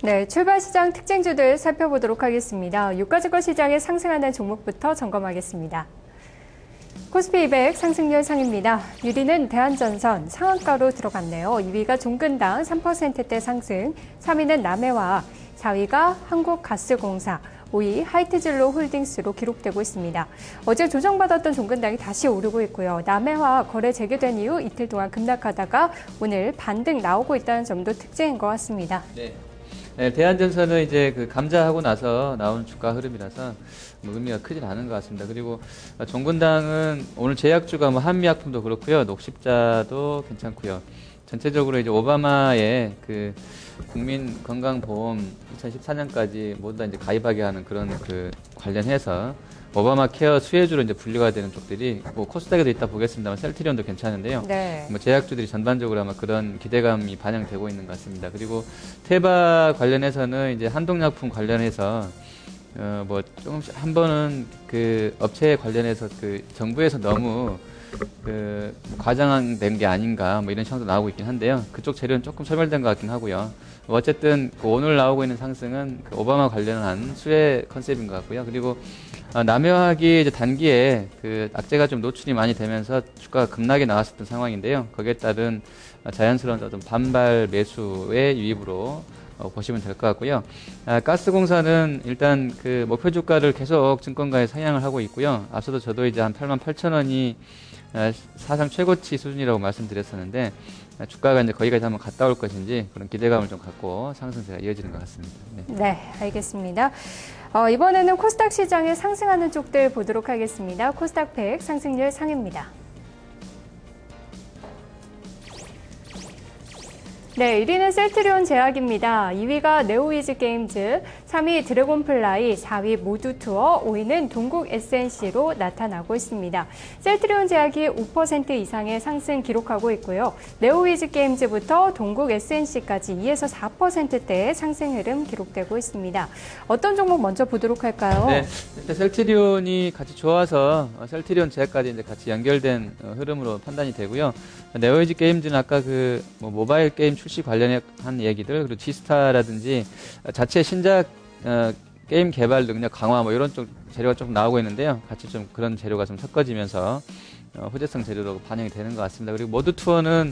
네, 출발 시장 특징주들 살펴보도록 하겠습니다. 유가증권 시장에 상승하는 종목부터 점검하겠습니다. 코스피 200 상승률 상입니다. 1위는 대한전선 상한가로 들어갔네요. 2위가 종근당 3%대 상승, 3위는 남해화학, 4위가 한국가스공사, 5위 하이트진로 홀딩스로 기록되고 있습니다. 어제 조정받았던 종근당이 다시 오르고 있고요. 남해화학 거래 재개된 이후 이틀 동안 급락하다가 오늘 반등 나오고 있다는 점도 특징인 것 같습니다. 네, 대한전선은 이제 그 감자하고 나서 나온 주가 흐름이라서 뭐 의미가 크진 않은 것 같습니다. 그리고 종근당은 오늘 제약주가 뭐 한미약품도 그렇고요, 녹십자도 괜찮고요. 전체적으로 이제 오바마의 그 국민건강보험 2014년까지 모두 다 이제 가입하게 하는 그런 그 관련해서 오바마 케어 수혜주로 이제 분류가 되는 쪽들이 뭐 코스닥에도 있다 보겠습니다만 셀트리온도 괜찮은데요. 네. 뭐 제약주들이 전반적으로 아마 그런 기대감이 반영되고 있는 것 같습니다. 그리고 테바 관련해서는 이제 한동약품 관련해서 뭐 조금씩 한 번은 그 업체 관련해서 그 정부에서 너무 그 과장된 게 아닌가 뭐 이런 시각도 나오고 있긴 한데요. 그쪽 재료는 조금 소멸된 것 같긴 하고요. 어쨌든 그 오늘 나오고 있는 상승은 그 오바마 관련한 수혜 컨셉인 것 같고요. 그리고 남해화학이 이제 단기에 그 악재가 좀 노출이 많이 되면서 주가가 급락이 나왔었던 상황인데요. 거기에 따른 자연스러운 어떤 반발 매수의 유입으로 보시면 될 것 같고요. 가스공사는 일단 그 목표 주가를 계속 증권가에 상향을 하고 있고요. 앞서도 저도 이제 한 88,000원이 사상 최고치 수준이라고 말씀드렸었는데 주가가 이제 거기까지 한번 갔다 올 것인지 그런 기대감을 좀 갖고 상승세가 이어지는 것 같습니다. 네, 알겠습니다. 이번에는 코스닥 시장에 상승하는 쪽들 보도록 하겠습니다. 코스닥 100 상승률 상입니다. 네, 1위는 셀트리온 제약입니다. 2위가 네오위즈게임즈, 3위 드래곤플라이, 4위 모두투어, 5위는 동국 SNC로 나타나고 있습니다. 셀트리온 제약이 5% 이상의 상승 기록하고 있고요. 네오위즈게임즈부터 동국 SNC까지 2에서 4%대의 상승 흐름 기록되고 있습니다. 어떤 종목 먼저 보도록 할까요? 네, 셀트리온이 같이 좋아서 셀트리온 제약까지 이제 같이 연결된 흐름으로 판단이 되고요. 네오위즈게임즈는 아까 그 뭐 모바일 게임 출시 관련한 얘기들, 그리고 지스타라든지 자체 신작 게임 개발 능력 강화 뭐 이런 쪽 재료가 좀 나오고 있는데요. 같이 좀 그런 재료가 좀 섞어지면서 호재성 재료로 반영이 되는 것 같습니다. 그리고 모두 투어는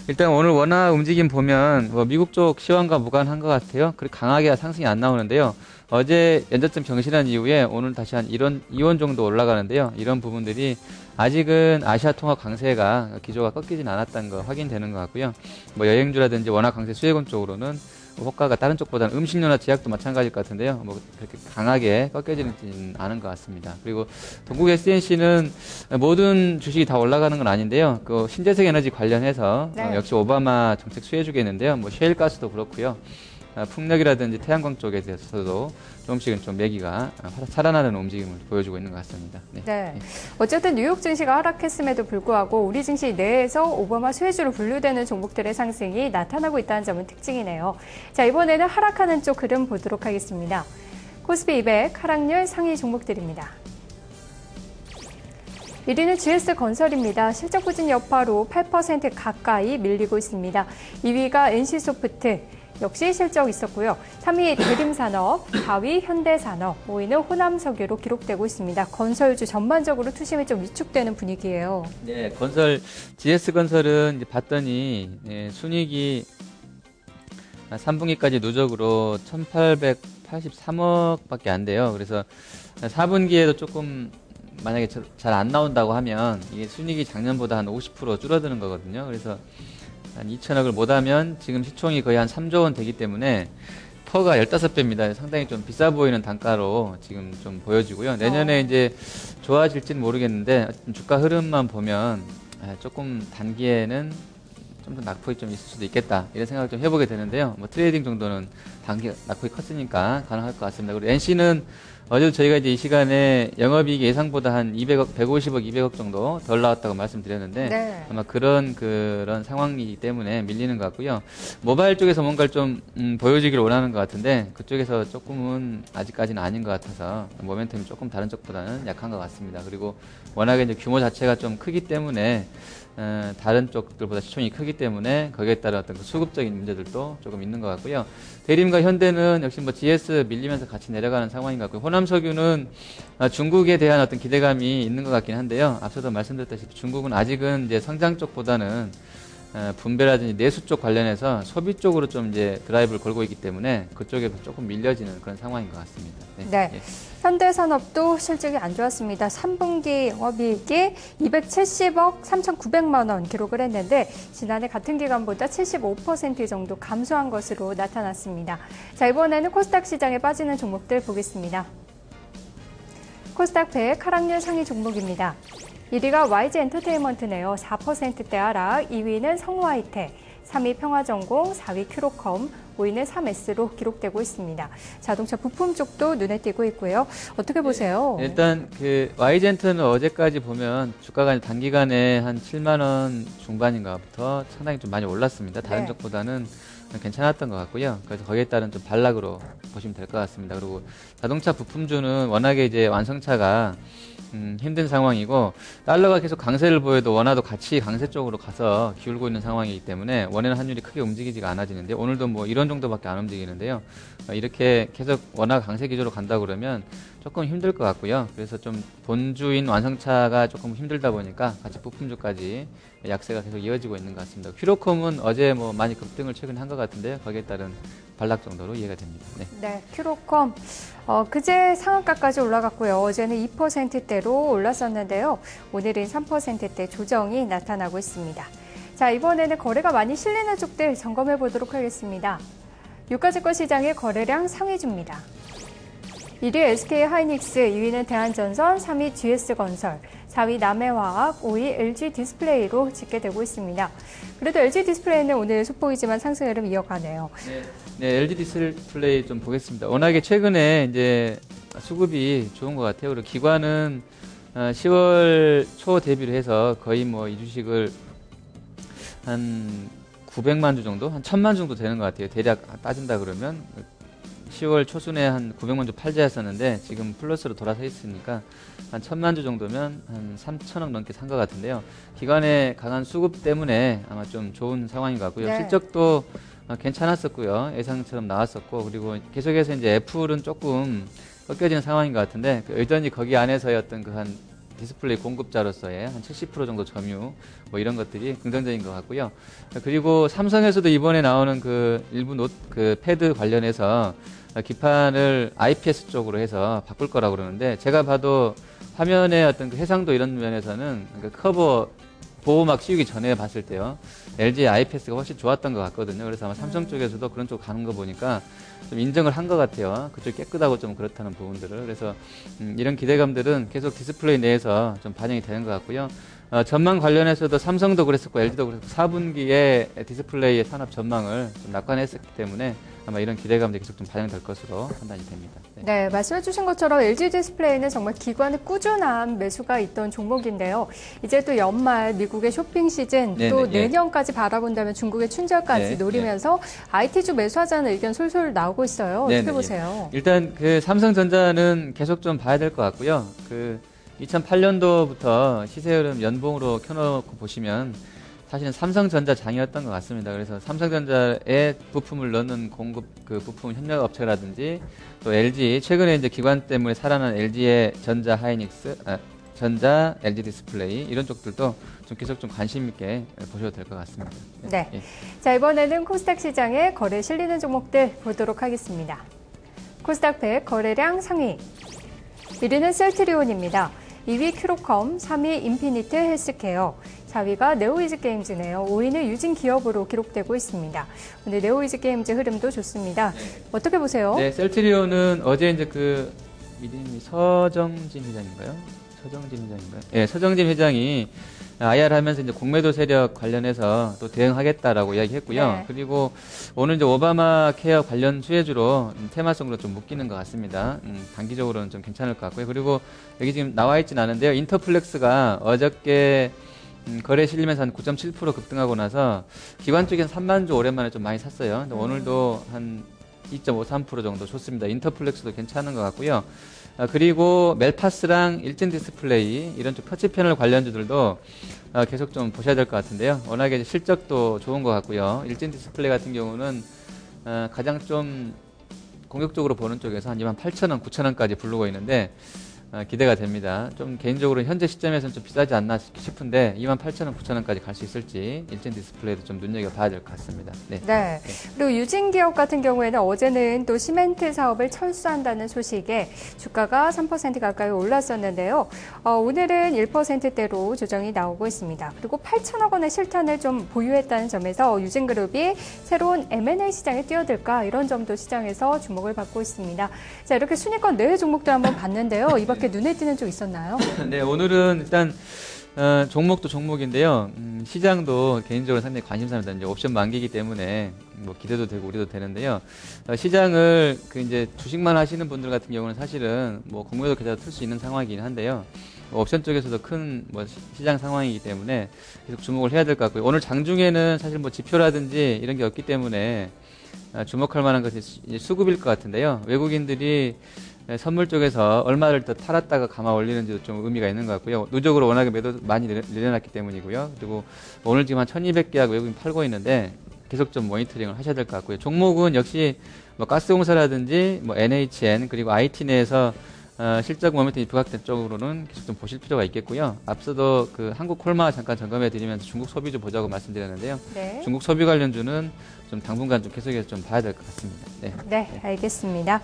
일단 오늘 원화 움직임 보면 뭐 미국 쪽 시황과 무관한 것 같아요. 그렇게 강하게 상승이 안 나오는데요. 어제 연저점 경신한 이후에 오늘 다시 한 2원 정도 올라가는데요. 이런 부분들이 아직은 아시아 통화 강세가 기조가 꺾이진 않았다는 거 확인되는 것 같고요. 뭐 여행주라든지 원화 강세 수혜권 쪽으로는 호가가 다른 쪽보다는 음식료나 제약도 마찬가지일 것 같은데요. 뭐 그렇게 강하게 꺾여지는 않은 것 같습니다. 그리고 동국 SNC는 모든 주식이 다 올라가는 건 아닌데요. 그 신재생 에너지 관련해서 네. 역시 오바마 정책 수혜주겠는데요. 뭐 셰일가스도 그렇고요. 풍력이라든지 태양광 쪽에 대해서도 조금씩은 좀 매기가 살아나는 움직임을 보여주고 있는 것 같습니다. 네. 어쨌든 뉴욕 증시가 하락했음에도 불구하고 우리 증시 내에서 오바마 수혜주로 분류되는 종목들의 상승이 나타나고 있다는 점은 특징이네요. 자, 이번에는 하락하는 쪽 흐름 보도록 하겠습니다. 코스피 200 하락률 상위 종목들입니다. 1위는 GS건설입니다. 실적 부진 여파로 8% 가까이 밀리고 있습니다. 2위가 NC소프트. 역시 실적 있었고요. 3위 대림산업, 4위 현대산업, 5위는 호남석유로 기록되고 있습니다. 건설주 전반적으로 투심이 좀 위축되는 분위기예요. 네, GS건설은 이제 봤더니 순이익이 3분기까지 누적으로 1,883억밖에 안 돼요. 그래서 4분기에도 조금 만약에 잘 안 나온다고 하면 이게 순이익이 작년보다 한 50% 줄어드는 거거든요. 그래서 한 2천억을 못하면 지금 시총이 거의 한 3조 원 되기 때문에 퍼가 15배입니다. 상당히 좀 비싸 보이는 단가로 지금 좀 보여지고요. 내년에 이제 좋아질지는 모르겠는데 주가 흐름만 보면 조금 단기에는 좀 더 낙폭이 좀 있을 수도 있겠다 이런 생각을 좀 해보게 되는데요. 뭐 트레이딩 정도는 단기 낙폭이 컸으니까 가능할 것 같습니다. 그리고 NC는 어제도 저희가 이제 이 시간에 영업이익이 예상보다 한 200억, 150억, 200억 정도 덜 나왔다고 말씀드렸는데 네. 아마 그런 상황이기 때문에 밀리는 것 같고요. 모바일 쪽에서 뭔가를 좀 보여주기를 원하는 것 같은데 그쪽에서 조금은 아직까지는 아닌 것 같아서 모멘텀이 조금 다른 쪽보다는 약한 것 같습니다. 그리고 워낙에 이제 규모 자체가 좀 크기 때문에 다른 쪽들보다 시총이 크기 때문에 거기에 따른 어떤 그 수급적인 문제들도 조금 있는 것 같고요. 대림과 현대는 역시 뭐 GS 밀리면서 같이 내려가는 상황인 것 같고요. 호남석유는 중국에 대한 어떤 기대감이 있는 것 같긴 한데요. 앞서도 말씀드렸다시피 중국은 아직은 이제 성장 쪽보다는 분배라든지 내수 쪽 관련해서 소비 쪽으로 좀 이제 드라이브를 걸고 있기 때문에 그쪽에 조금 밀려지는 그런 상황인 것 같습니다. 네. 예. 현대산업도 실적이 안 좋았습니다. 3분기 영업이익이 270억 3,900만 원 기록을 했는데 지난해 같은 기간보다 75% 정도 감소한 것으로 나타났습니다. 자, 이번에는 코스닥 시장에 빠지는 종목들 보겠습니다. 코스닥 100 하락률 상위 종목입니다. 1위가 YG 엔터테인먼트네요. 4%대 하락, 2위는 성우하이텍, 3위 평화전공, 4위 큐로컴, 5위는 3S로 기록되고 있습니다. 자동차 부품 쪽도 눈에 띄고 있고요. 어떻게 보세요? 일단 그 YG엔트는 어제까지 보면 주가가 단기간에 한 7만 원 중반인가부터 상당히 좀 많이 올랐습니다. 다른 네. 쪽보다는 괜찮았던 것 같고요. 그래서 거기에 따른 좀 반락으로 보시면 될 것 같습니다. 그리고 자동차 부품주는 워낙에 이제 완성차가 힘든 상황이고 달러가 계속 강세를 보여도 원화도 같이 강세 쪽으로 가서 기울고 있는 상황이기 때문에 원화는 환율이 크게 움직이지가 않아지는데 오늘도 뭐 이런 정도밖에 안 움직이는데요. 이렇게 계속 원화 강세 기조로 간다 그러면 조금 힘들 것 같고요. 그래서 좀 본주인 완성차가 조금 힘들다 보니까 같이 부품주까지 약세가 계속 이어지고 있는 것 같습니다. 큐로콤은 어제 뭐 많이 급등을 최근에 한 것 같은데요. 거기에 따른 반락 정도로 이해가 됩니다. 네. 네, 큐로컴 그제 상한가까지 올라갔고요. 어제는 2%대로 올랐었는데요. 오늘은 3%대 조정이 나타나고 있습니다. 자, 이번에는 거래가 많이 실리는 쪽들 점검해 보도록 하겠습니다. 유가증권 시장의 거래량 상위주입니다. 1위 SK하이닉스, 2위는 대한전선, 3위 GS건설, 4위 남해화학, 5위 LG디스플레이로 집계되고 있습니다. 그래도 LG디스플레이는 오늘 소폭이지만 상승 흐름 이어가네요. 네, LG디스플레이 좀 보겠습니다. 워낙에 최근에 이제 수급이 좋은 것 같아요. 그리고 기관은 10월 초 대비를 해서 거의 뭐 이 주식을 한 900만 주 정도, 한 1000만 정도 되는 것 같아요. 대략 따진다 그러면 10월 초순에 한 900만 주 팔자였었는데 지금 플러스로 돌아서 있으니까 한 1000만 주 정도면 한 3천억 넘게 산 것 같은데요. 기관의 강한 수급 때문에 아마 좀 좋은 상황인 것 같고요. 네. 실적도 괜찮았었고요. 예상처럼 나왔었고 그리고 계속해서 이제 애플은 조금 꺾여지는 상황인 것 같은데 여전히 거기 안에서의 어떤 그 한 디스플레이 공급자로서의 한 70% 정도 점유 뭐 이런 것들이 긍정적인 것 같고요. 그리고 삼성에서도 이번에 나오는 그 일부 그 패드 관련해서 기판을 IPS 쪽으로 해서 바꿀 거라고 그러는데 제가 봐도 화면의 어떤 그 해상도 이런 면에서는 그러니까 커버 보호막 씌우기 전에 봤을 때요. LG IPS가 훨씬 좋았던 것 같거든요. 그래서 아마 삼성 쪽에서도 그런 쪽 가는 거 보니까 좀 인정을 한 것 같아요. 그쪽 깨끗하고 좀 그렇다는 부분들을. 그래서 이런 기대감들은 계속 디스플레이 내에서 좀 반영이 되는 것 같고요. 전망 관련해서도 삼성도 그랬었고 LG도 그랬고 4분기에 디스플레이의 산업 전망을 좀 낙관했었기 때문에 아마 이런 기대감들이 계속 좀 반영될 것으로 판단이 됩니다. 네, 말씀해 주신 것처럼 LG 디스플레이는 정말 기관의 꾸준한 매수가 있던 종목인데요. 이제 또 연말 미국의 쇼핑 시즌 또 내년까지 바라본다면 중국의 춘절까지 노리면서 IT주 매수하자는 의견 솔솔 나오고 있어요. 어떻게 보세요? 일단 그 삼성전자는 계속 좀 봐야 될 것 같고요. 그 2008년도부터 시세 흐름 연봉으로 켜놓고 보시면 사실은 삼성전자 장이었던 것 같습니다. 그래서 삼성전자에 부품을 넣는 공급 그 부품 협력 업체라든지 또 LG 최근에 이제 기관 때문에 살아난 LG의 전자 하이닉스, 전자 LG 디스플레이 이런 쪽들도 좀 계속 좀 관심 있게 보셔도 될 것 같습니다. 네. 자, 이번에는 코스닥 시장에 거래 실리는 종목들 보도록 하겠습니다. 코스닥 100 거래량 상위 1위는 셀트리온입니다. 2위 큐로컴, 3위 인피니트 헬스케어, 4위가 네오이즈 게임즈네요. 5위는 유진 기업으로 기록되고 있습니다. 오늘 네오이즈 게임즈 흐름도 좋습니다. 어떻게 보세요? 네, 셀트리온은 어제 이제 그 이름이 서정진 회장인가요? 네, 서정진 회장이 IR 하면서 이제 공매도 세력 관련해서 또 대응하겠다라고 이야기했고요. 네. 그리고 오늘 이제 오바마 케어 관련 수혜주로 테마성으로 좀 묶이는 것 같습니다. 단기적으로는 좀 괜찮을 것 같고요. 그리고 여기 지금 나와 있진 않은데요. 인터플렉스가 어저께 거래 실리면서 한 9.7% 급등하고 나서 기관 쪽엔 3만 주 오랜만에 좀 많이 샀어요. 근데 오늘도 한 2.53% 정도 좋습니다. 인터플렉스도 괜찮은 것 같고요. 그리고 멜파스랑 일진 디스플레이 이런 쪽 터치 패널 관련주들도 계속 좀 보셔야 될 것 같은데요. 워낙에 실적도 좋은 것 같고요. 일진 디스플레이 같은 경우는 가장 좀 공격적으로 보는 쪽에서 한 28,000원, 9,000원까지 부르고 있는데 기대가 됩니다. 좀 개인적으로 현재 시점에서는 좀 비싸지 않나 싶은데 28,000원, 9,000원까지 갈 수 있을지 일젠 디스플레이도 좀 눈여겨봐야 될 것 같습니다. 네. 네. 그리고 유진기업 같은 경우에는 어제는 또 시멘트 사업을 철수한다는 소식에 주가가 3% 가까이 올랐었는데요. 오늘은 1%대로 조정이 나오고 있습니다. 그리고 8천억 원의 실탄을 좀 보유했다는 점에서 유진그룹이 새로운 M&A 시장에 뛰어들까 이런 점도 시장에서 주목을 받고 있습니다. 자, 이렇게 순위권 내외 종목들 한번 봤는데요. 이 밖에 눈에 띄는 쪽 있었나요? 네, 오늘은 일단 종목도 종목인데요. 시장도 개인적으로 상당히 관심사입니다. 이제 옵션 만기이기 때문에 뭐 기대도 되고 우려도 되는데요. 시장을 이제 주식만 하시는 분들 같은 경우는 사실은 뭐 공매도 계좌도 틀 수 있는 상황이긴 한데요. 옵션 쪽에서도 큰 뭐 시장 상황이기 때문에 계속 주목을 해야 될 것 같고요. 오늘 장중에는 사실 뭐 지표라든지 이런 게 없기 때문에 주목할 만한 것이 수급일 것 같은데요. 외국인들이 선물 쪽에서 얼마를 더 팔았다가 감아 올리는지도 좀 의미가 있는 것 같고요. 누적으로 워낙에 매도 많이 늘려놨기 때문이고요. 그리고 오늘 지금 한 1200계약 외국인 팔고 있는데 계속 좀 모니터링을 하셔야 될 것 같고요. 종목은 역시 뭐 가스공사라든지 뭐 NHN 그리고 IT 내에서 실적 모멘텀이 부각된 쪽으로는 계속 좀 보실 필요가 있겠고요. 앞서도 그 한국 콜마 잠깐 점검해 드리면서 중국 소비주 보자고 말씀드렸는데요. 네. 중국 소비 관련주는 좀 당분간 좀 계속해서 좀 봐야 될 것 같습니다. 네. 네, 알겠습니다.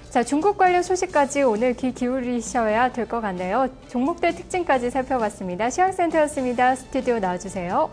자, 중국 관련 소식까지 오늘 귀 기울이셔야 될 것 같네요. 종목들 특징까지 살펴봤습니다. 시황센터였습니다. 스튜디오 나와주세요.